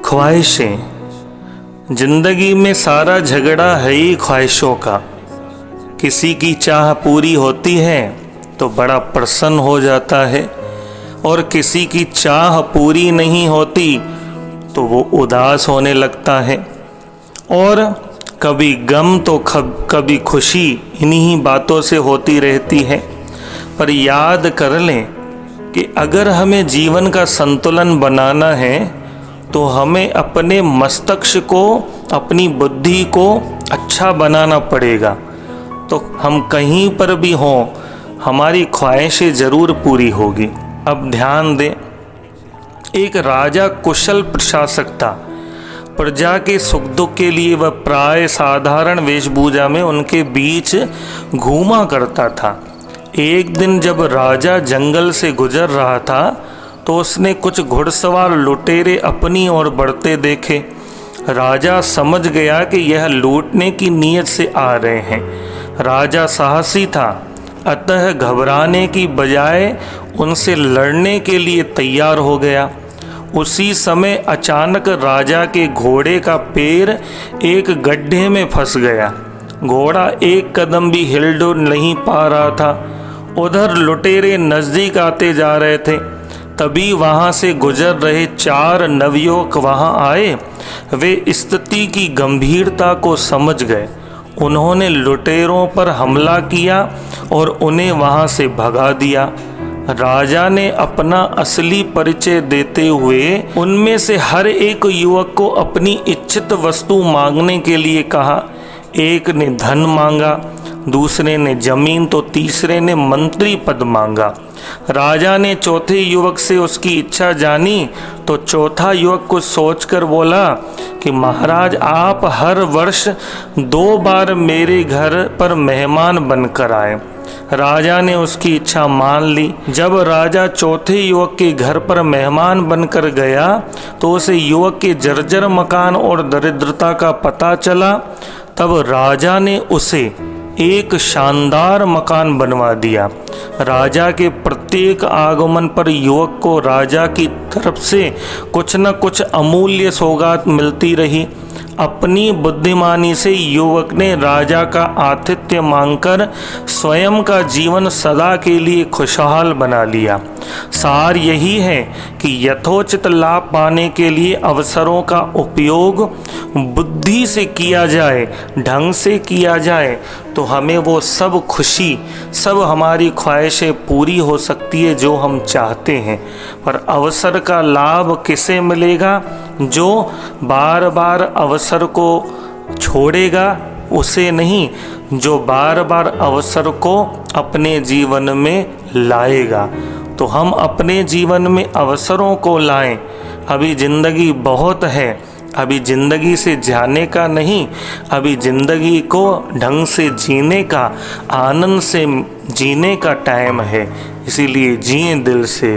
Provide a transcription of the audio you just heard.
ख्वाहिशें। जिंदगी में सारा झगड़ा है ही ख्वाहिशों का। किसी की चाह पूरी होती है तो बड़ा प्रसन्न हो जाता है, और किसी की चाह पूरी नहीं होती तो वो उदास होने लगता है। और कभी गम तो कभी खुशी इन्हीं बातों से होती रहती है। पर याद कर लें कि अगर हमें जीवन का संतुलन बनाना है तो हमें अपने मस्तिष्क को, अपनी बुद्धि को अच्छा बनाना पड़ेगा। तो हम कहीं पर भी हों, हमारी ख्वाहिशें ज़रूर पूरी होगी। अब ध्यान दें, एक राजा कुशल प्रशासक था। प्रजा के सुख दुख के लिए वह प्राय साधारण वेशभूषा में उनके बीच घूमा करता था। एक दिन जब राजा जंगल से गुजर रहा था तो उसने कुछ घुड़सवार लुटेरे अपनी ओर बढ़ते देखे। राजा समझ गया कि यह लूटने की नीयत से आ रहे हैं। राजा साहसी था, अतः घबराने की बजाय उनसे लड़ने के लिए तैयार हो गया। उसी समय अचानक राजा के घोड़े का पैर एक गड्ढे में फंस गया। घोड़ा एक कदम भी हिलडुल नहीं पा रहा था। उधर लुटेरे नज़दीक आते जा रहे थे। तभी वहाँ से गुजर रहे 4 नवयुवक वहाँ आए। वे स्थिति की गंभीरता को समझ गए। उन्होंने लुटेरों पर हमला किया और उन्हें वहाँ से भगा दिया। राजा ने अपना असली परिचय देते हुए उनमें से हर एक युवक को अपनी इच्छित वस्तु मांगने के लिए कहा। एक ने धन मांगा, दूसरे ने जमीन तो तीसरे ने मंत्री पद मांगा। राजा ने चौथे युवक से उसकी इच्छा जानी तो चौथा युवक कुछ सोचकर बोला कि महाराज, आप हर वर्ष 2 बार मेरे घर पर मेहमान बनकर आए। राजा ने उसकी इच्छा मान ली। जब राजा चौथे युवक के घर पर मेहमान बनकर गया तो उसे युवक के जर्जर मकान और दरिद्रता का पता चला। तब राजा ने उसे एक शानदार मकान बनवा दिया। राजा के प्रत्येक आगमन पर युवक को राजा की तरफ से कुछ न कुछ अमूल्य सौगात मिलती रही। अपनी बुद्धिमानी से युवक ने राजा का आतिथ्य मांगकर स्वयं का जीवन सदा के लिए खुशहाल बना लिया। सार यही है कि यथोचित लाभ पाने के लिए अवसरों का उपयोग बुद्धि से किया जाए, ढंग से किया जाए, तो हमें वो सब खुशी, सब हमारी ख्वाहिशें पूरी हो सकती है जो हम चाहते हैं। पर अवसर का लाभ किसे मिलेगा? जो बार बार अवसर को छोड़ेगा, उसे नहीं, जो बार बार अवसर को अपने जीवन में लाएगा। तो हम अपने जीवन में अवसरों को लाएं। अभी ज़िंदगी बहुत है, अभी ज़िंदगी से जाने का नहीं, अभी ज़िंदगी को ढंग से जीने का, आनंद से जीने का टाइम है। इसीलिए जिए दिल से।